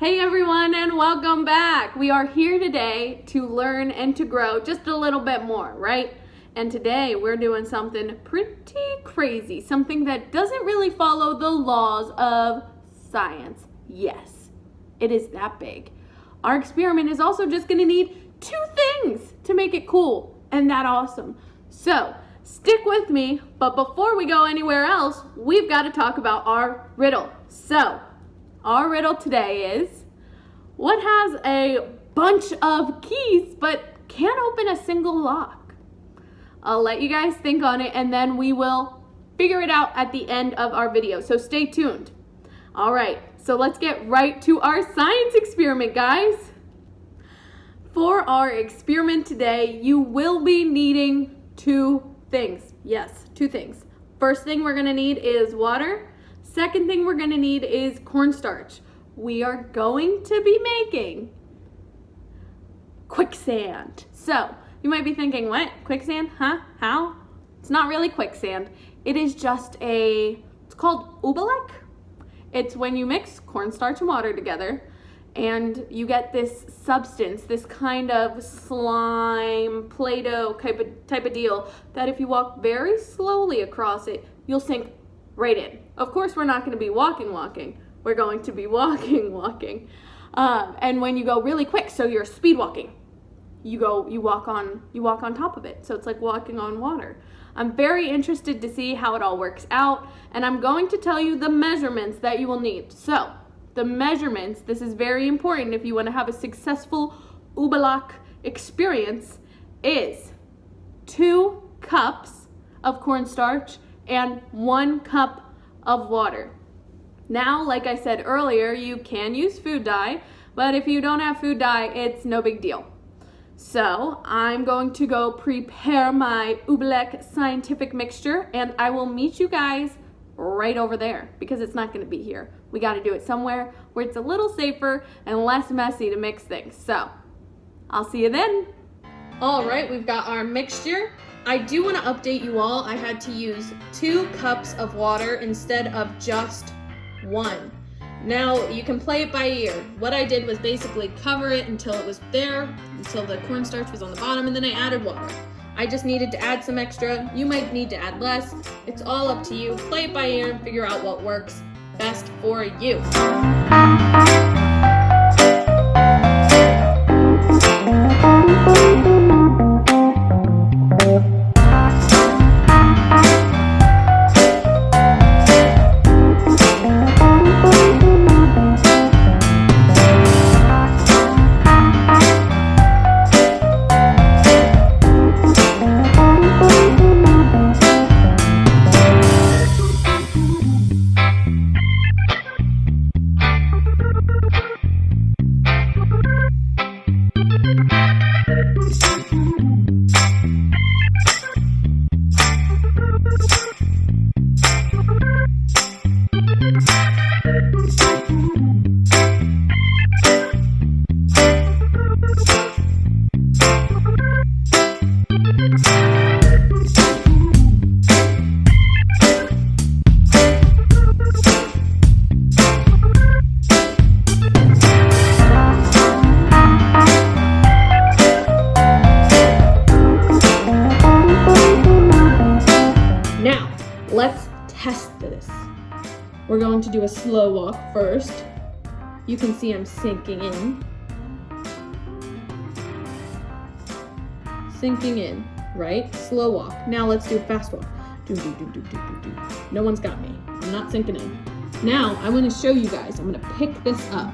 Hey everyone, and welcome back. We are here today to learn and to grow just a little bit more, right? And today we're doing something pretty crazy, something that doesn't really follow the laws of science. Yes, it is that big. Our experiment is also just gonna need two things to make it cool and that awesome. So stick with me, but before we go anywhere else, we've got to talk about our riddle. So our riddle today is, what has a bunch of keys but can't open a single lock? I'll let you guys think on it and then we will figure it out at the end of our video. So stay tuned. All right, so let's get right to our science experiment, guys. For our experiment today, you will be needing two things. Yes, two things. First thing we're gonna need is water. Second thing we're gonna need is cornstarch. We are going to be making quicksand. So you might be thinking, what? Quicksand? Huh? How? It's not really quicksand. It is just it's called Oobleck. It's when you mix cornstarch and water together and you get this substance, this kind of slime, Play-Doh type of deal that if you walk very slowly across it, you'll sink right in. Of course, we're not going to be walking. We're going to be walking. And when you go really quick, so you're speed walking, you walk on top of it. So it's like walking on water. I'm very interested to see how it all works out, and I'm going to tell you the measurements that you will need. So the measurements, this is very important if you want to have a successful Oobleck experience, is 2 cups of cornstarch and 1 cup of water. Now, like I said earlier, you can use food dye, but if you don't have food dye, it's no big deal. So I'm going to go prepare my Oobleck scientific mixture, and I will meet you guys right over there because it's not going to be here. We got to do it somewhere where it's a little safer and less messy to mix things. So I'll see you then. All right, we've got our mixture. I do want to update you all. I had to use 2 cups of water instead of just 1. Now you can play it by ear. What I did was basically cover it until it was there, until the cornstarch was on the bottom, and then I added water. I just needed to add some extra. You might need to add less. It's all up to you. Play it by ear and figure out what works best for you. Let's test this. We're going to do a slow walk first. You can see I'm sinking in. Sinking in, right? Slow walk. Now let's do a fast walk. No one's got me. I'm not sinking in. Now I want to show you guys. I'm going to pick this up.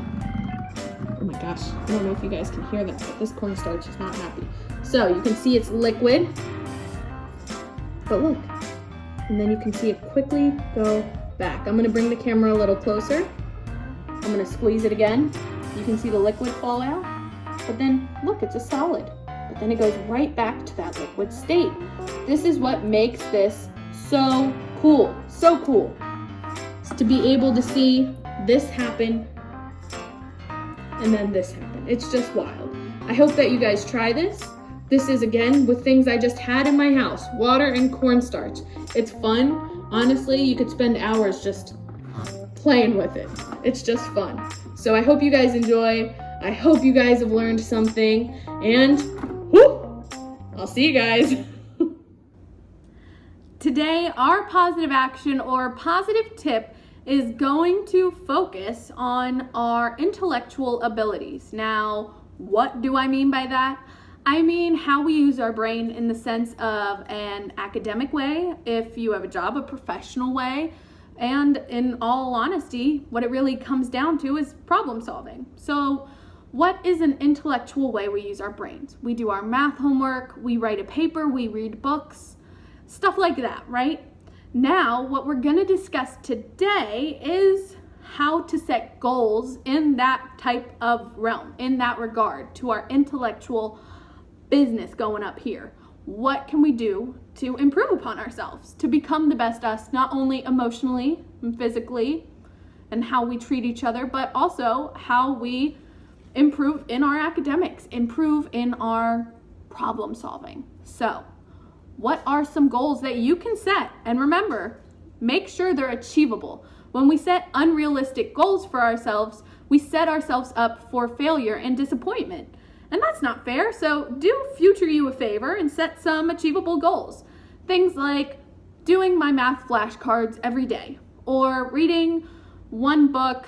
Oh my gosh. I don't know if you guys can hear that, but this cornstarch is not happy. So you can see it's liquid. But look. And then you can see it quickly go back. I'm gonna bring the camera a little closer. I'm gonna squeeze it again. You can see the liquid fall out, but then look, it's a solid. But then it goes right back to that liquid state. This is what makes this so cool, so cool. It's to be able to see this happen and then this happen. It's just wild. I hope that you guys try this. This is, again, with things I just had in my house, water and cornstarch. It's fun. Honestly, you could spend hours just playing with it. It's just fun. So I hope you guys enjoy. I hope you guys have learned something. And I'll see you guys. Today, our positive action or positive tip is going to focus on our intellectual abilities. Now, what do I mean by that? I mean how we use our brain in the sense of an academic way, if you have a job, a professional way, and in all honesty, what it really comes down to is problem solving. So what is an intellectual way we use our brains? We do our math homework, we write a paper, we read books, stuff like that, right? Now, what we're gonna discuss today is how to set goals in that type of realm, in that regard, to our intellectual business going up here. What can we do to improve upon ourselves, to become the best us, not only emotionally and physically, and how we treat each other, but also how we improve in our academics, improve in our problem solving. So, what are some goals that you can set? And remember, make sure they're achievable. When we set unrealistic goals for ourselves, we set ourselves up for failure and disappointment. And that's not fair, so do future you a favor and set some achievable goals. Things like doing my math flashcards every day, or reading one book,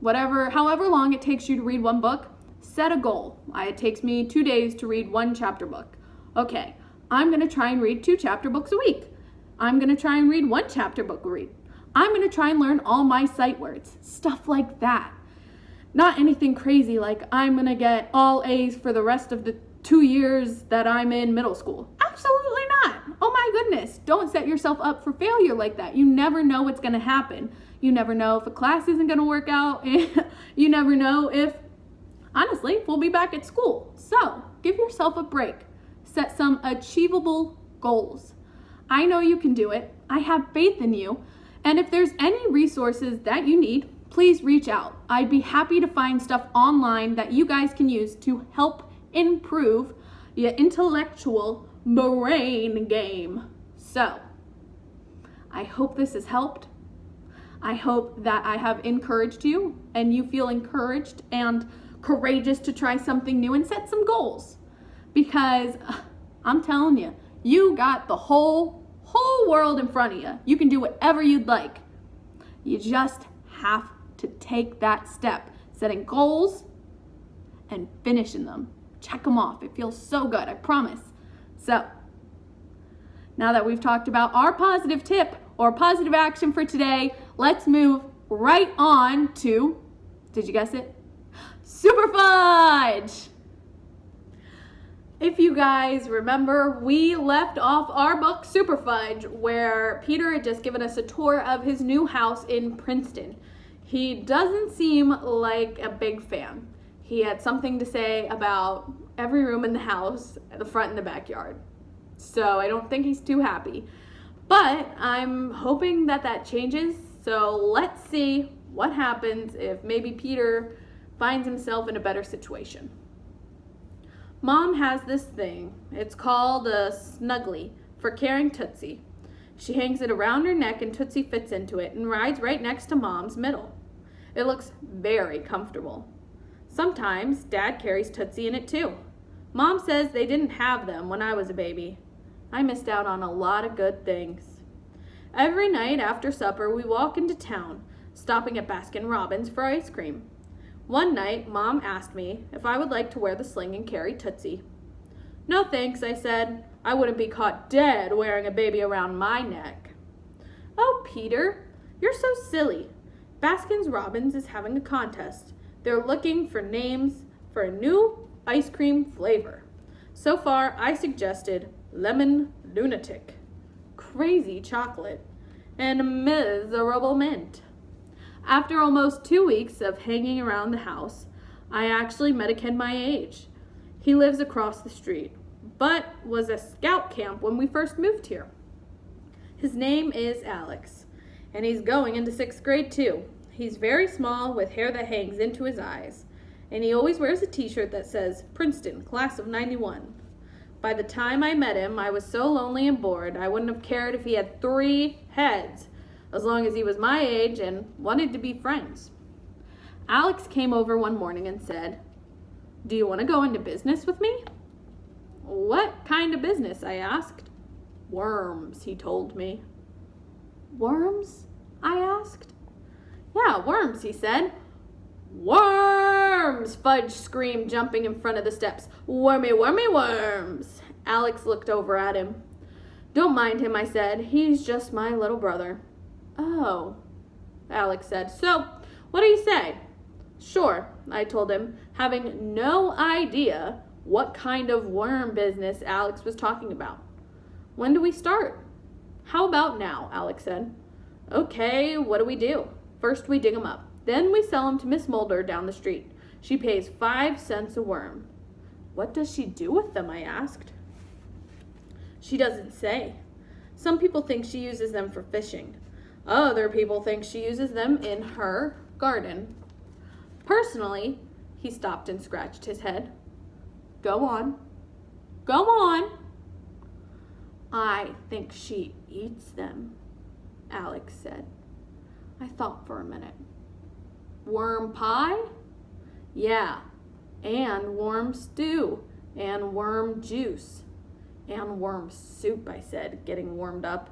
however long it takes you to read one book, set a goal. It takes me 2 days to read one chapter book. Okay, I'm gonna try and read 2 chapter books a week. I'm gonna try and read 1 chapter book a week. I'm gonna try and learn all my sight words, stuff like that. Not anything crazy like I'm gonna get all A's for the rest of the 2 years that I'm in middle school. Absolutely not. Oh my goodness, don't set yourself up for failure like that. You never know what's gonna happen. You never know if a class isn't gonna work out. You never know if, honestly, we'll be back at school. So give yourself a break. Set some achievable goals. I know you can do it. I have faith in you. And if there's any resources that you need, please reach out. I'd be happy to find stuff online that you guys can use to help improve your intellectual brain game. So, I hope this has helped. I hope that I have encouraged you and you feel encouraged and courageous to try something new and set some goals. Because I'm telling you, you got the whole world in front of you. You can do whatever you'd like. You just have to take that step, setting goals and finishing them. Check them off. It feels so good, I promise. So, now that we've talked about our positive tip or positive action for today, let's move right on to, did you guess it? Super Fudge! If you guys remember, we left off our book Super Fudge where Peter had just given us a tour of his new house in Princeton. He doesn't seem like a big fan. He had something to say about every room in the house, the front and the backyard. So I don't think he's too happy. But I'm hoping that changes. So let's see what happens if maybe Peter finds himself in a better situation. Mom has this thing. It's called a snuggly for carrying Tootsie. She hangs it around her neck and Tootsie fits into it and rides right next to Mom's middle. It looks very comfortable. Sometimes Dad carries Tootsie in it too. Mom says they didn't have them when I was a baby. I missed out on a lot of good things. Every night after supper, we walk into town, stopping at Baskin-Robbins for ice cream. One night, Mom asked me if I would like to wear the sling and carry Tootsie. No thanks, I said. I wouldn't be caught dead wearing a baby around my neck. Oh, Peter, you're so silly. Baskin-Robbins is having a contest. They're looking for names for a new ice cream flavor. So far, I suggested lemon lunatic, crazy chocolate, and miserable mint. After almost 2 weeks of hanging around the house, I actually met a kid my age. He lives across the street, but was at scout camp when we first moved here. His name is Alex, and he's going into 6th grade too. He's very small with hair that hangs into his eyes, and he always wears a t-shirt that says, Princeton, class of 91. By the time I met him, I was so lonely and bored, I wouldn't have cared if he had 3 heads, as long as he was my age and wanted to be friends. Alex came over one morning and said, "Do you want to go into business with me?" "What kind of business?" I asked. "Worms," he told me. "Worms?" I asked. "Yeah, worms," he said. "Worms!" Fudge screamed, jumping in front of the steps. "Wormy, wormy, worms!" Alex looked over at him. "Don't mind him," I said. "He's just my little brother." "Oh," Alex said. "So, what do you say?" "Sure," I told him, having no idea what kind of worm business Alex was talking about. "When do we start?" "How about now?" Alex said. "Okay, what do we do?" "First we dig them up. Then we sell them to Miss Mulder down the street. She pays 5 cents a worm." "What does she do with them?" I asked. "She doesn't say. Some people think she uses them for fishing. Other people think she uses them in her garden. Personally," he stopped and scratched his head. "Go on. Go on." "I think she eats them," Alex said. I thought for a minute. "Worm pie?" "Yeah, and worm stew, and worm juice, and worm soup," I said, getting warmed up,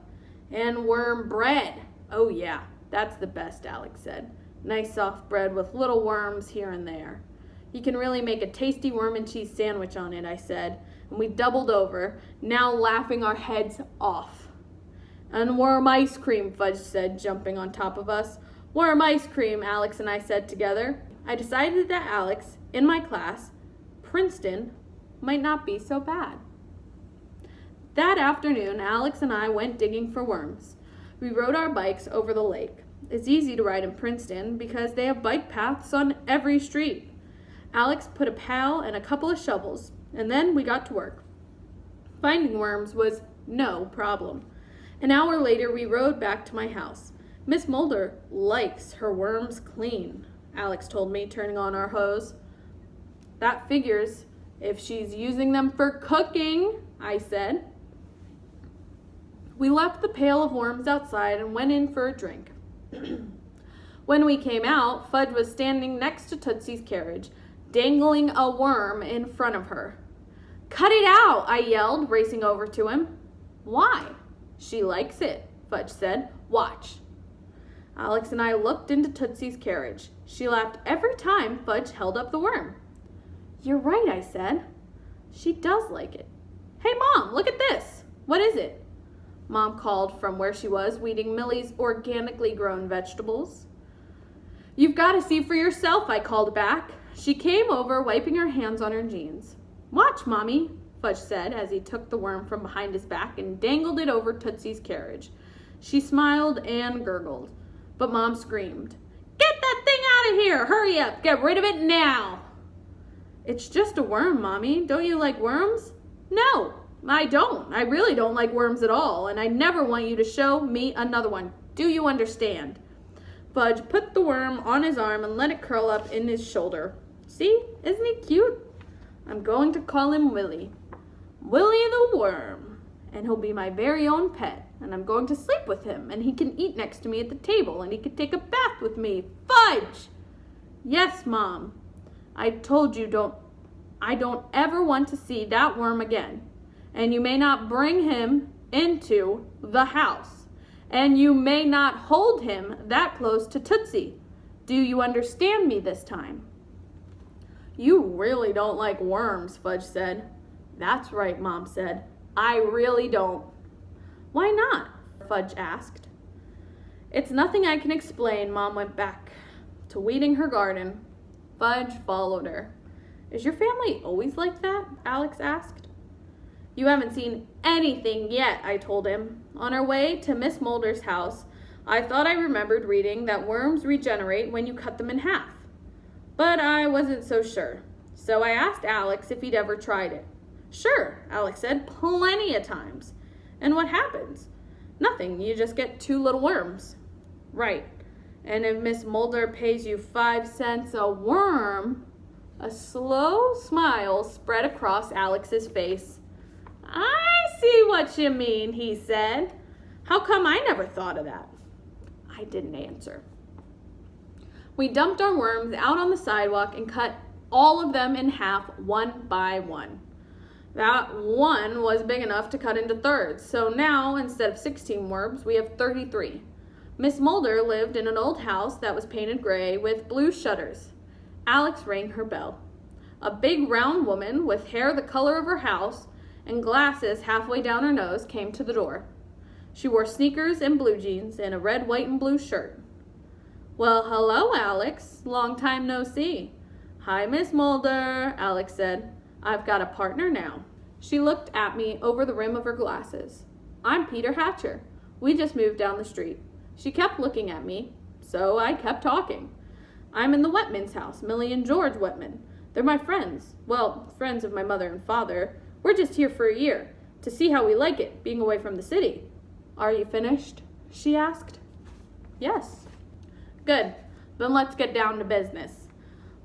"and worm bread." "Oh yeah, that's the best," Alex said. "Nice soft bread with little worms here and there. You can really make a tasty worm and cheese sandwich on it," I said, and we doubled over, now laughing our heads off. "And worm ice cream," Fudge said, jumping on top of us. "Worm ice cream," Alex and I said together. I decided that Alex, in my class, Princeton, might not be so bad. That afternoon, Alex and I went digging for worms. We rode our bikes over the lake. It's easy to ride in Princeton because they have bike paths on every street. Alex put a pail and a couple of shovels, and then we got to work. Finding worms was no problem. An hour later, we rode back to my house. "Miss Mulder likes her worms clean," Alex told me, turning on our hose. "That figures if she's using them for cooking," I said. We left the pail of worms outside and went in for a drink. When we came out, Fudge was standing next to Tootsie's carriage, dangling a worm in front of her. "Cut it out!" I yelled, racing over to him. "Why?" "She likes it," Fudge said. "Watch." Alex and I looked into Tootsie's carriage. She laughed every time Fudge held up the worm. "You're right," I said. "She does like it." "Hey, Mom, look at this." "What is it?" Mom called from where she was, weeding Millie's organically grown vegetables. "You've got to see for yourself," I called back. She came over, wiping her hands on her jeans. "Watch, Mommy," Fudge said as he took the worm from behind his back and dangled it over Tootsie's carriage. She smiled and gurgled, but Mom screamed, "Get that thing out of here! Hurry up! Get rid of it now!" "It's just a worm, Mommy. Don't you like worms?" "No, I don't. I really don't like worms at all, and I never want you to show me another one. Do you understand?" Fudge put the worm on his arm and let it curl up in his shoulder. "See? Isn't he cute? I'm going to call him Willie. Willie the worm. And he'll be my very own pet. And I'm going to sleep with him. And he can eat next to me at the table. And he can take a bath with me. Fudge!" "Yes, Mom. I told you I don't ever want to see that worm again. And you may not bring him into the house. And you may not hold him that close to Tootsie. Do you understand me this time?" "You really don't like worms," Fudge said. "That's right," Mom said. "I really don't." "Why not?" Fudge asked. "It's nothing I can explain." Mom went back to weeding her garden. Fudge followed her. "Is your family always like that?" Alex asked. "You haven't seen anything yet," I told him. On our way to Miss Mulder's house, I thought I remembered reading that worms regenerate when you cut them in half. But I wasn't so sure. So I asked Alex if he'd ever tried it. "Sure," Alex said, "plenty of times." "And what happens?" "Nothing, you just get 2 little worms." "Right. And if Miss Mulder pays you 5 cents a worm..." A slow smile spread across Alex's face. "I see what you mean," he said. "How come I never thought of that?" I didn't answer. We dumped our worms out on the sidewalk and cut all of them in half one by one. That one was big enough to cut into thirds, so now instead of 16 worms, we have 33. Miss Mulder lived in an old house that was painted gray with blue shutters. Alex rang her bell. A big round woman with hair the color of her house and glasses halfway down her nose came to the door. She wore sneakers and blue jeans and a red, white, and blue shirt. "Well, hello, Alex. Long time no see." "Hi, Miss Mulder," Alex said. "I've got a partner now." She looked at me over the rim of her glasses. "I'm Peter Hatcher. We just moved down the street." She kept looking at me, so I kept talking. "I'm in the Whitman's house, Millie and George Whitman. They're my friends. Well, friends of my mother and father. We're just here for a year, to see how we like it, being away from the city." "Are you finished?" she asked. "Yes." "Good. Then let's get down to business."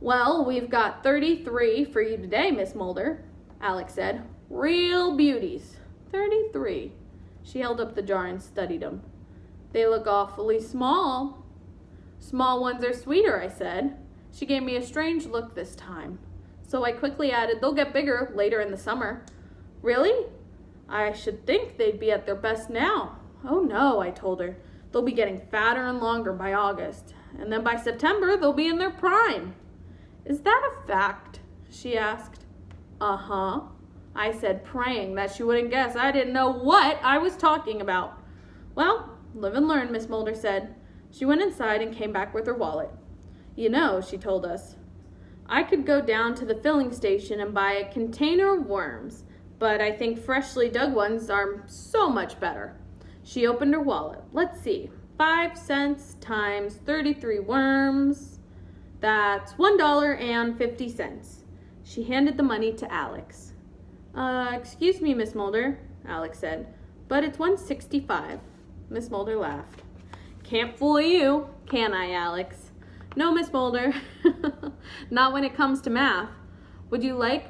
"Well, we've got 33 for you today, Miss Mulder," Alex said. "Real beauties." 33. She held up the jar and studied them. "They look awfully small." "Small ones are sweeter," I said. She gave me a strange look this time. So I quickly added, "They'll get bigger later in the summer." "Really?" "I should think they'd be at their best now." "Oh no," I told her. "They'll be getting fatter and longer by August. And then by September, they'll be in their prime." "Is that a fact?" she asked. "Uh-huh," I said, praying that she wouldn't guess I didn't know what I was talking about. "Well, live and learn," Miss Mulder said. She went inside and came back with her wallet. "You know," she told us, "I could go down to the filling station and buy a container of worms, but I think freshly dug ones are so much better." She opened her wallet. "Let's see, 5 cents times 33 worms. That's $1.50. She handed the money to Alex. Excuse me, Miss Mulder," Alex said, "but it's $1.65. Miss Mulder laughed. "Can't fool you, can I, Alex?" "No, Miss Mulder, not when it comes to math. Would you like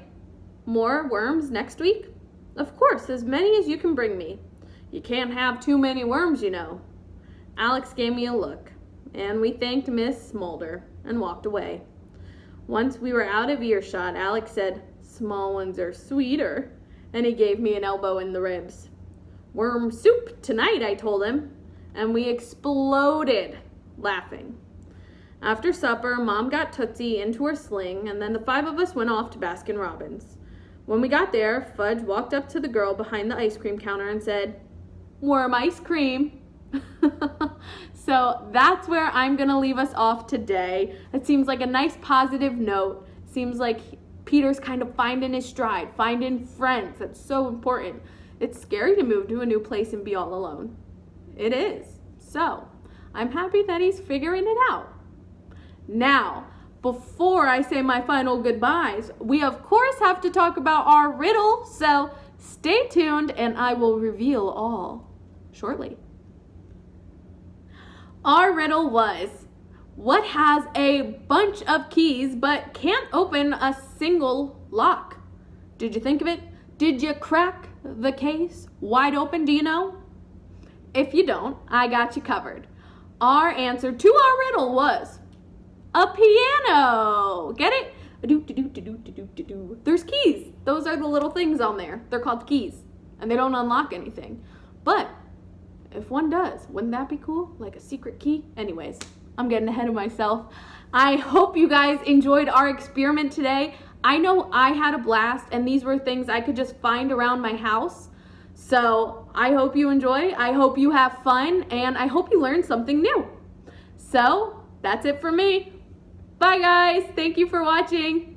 more worms next week?" "Of course, as many as you can bring me. You can't have too many worms, you know." Alex gave me a look, and we thanked Miss Mulder and walked away. Once we were out of earshot, Alex said, "Small ones are sweeter," and he gave me an elbow in the ribs. "Worm soup tonight," I told him, and we exploded laughing. After supper, Mom got Tootsie into her sling, and then the 5 of us went off to Baskin-Robbins. When we got there, Fudge walked up to the girl behind the ice cream counter and said, "Worm ice cream." So that's where I'm going to leave us off today. It seems like a nice positive note. Seems like Peter's kind of finding his stride, finding friends. That's so important. It's scary to move to a new place and be all alone. It is. So I'm happy that he's figuring it out. Now, before I say my final goodbyes, we of course have to talk about our riddle. So stay tuned and I will reveal all shortly. Our riddle was, what has a bunch of keys but can't open a single lock? Did you think of it? Did you crack the case wide open, do you know? If you don't, I got you covered. Our answer to our riddle was a piano. Get it? There's keys. Those are the little things on there. They're called keys, and they don't unlock anything. But if one does, wouldn't that be cool? Like a secret key? Anyways, I'm getting ahead of myself. I hope you guys enjoyed our experiment today. I know I had a blast, and these were things I could just find around my house. So I hope you enjoy. I hope you have fun, and I hope you learned something new. So that's it for me. Bye, guys. Thank you for watching.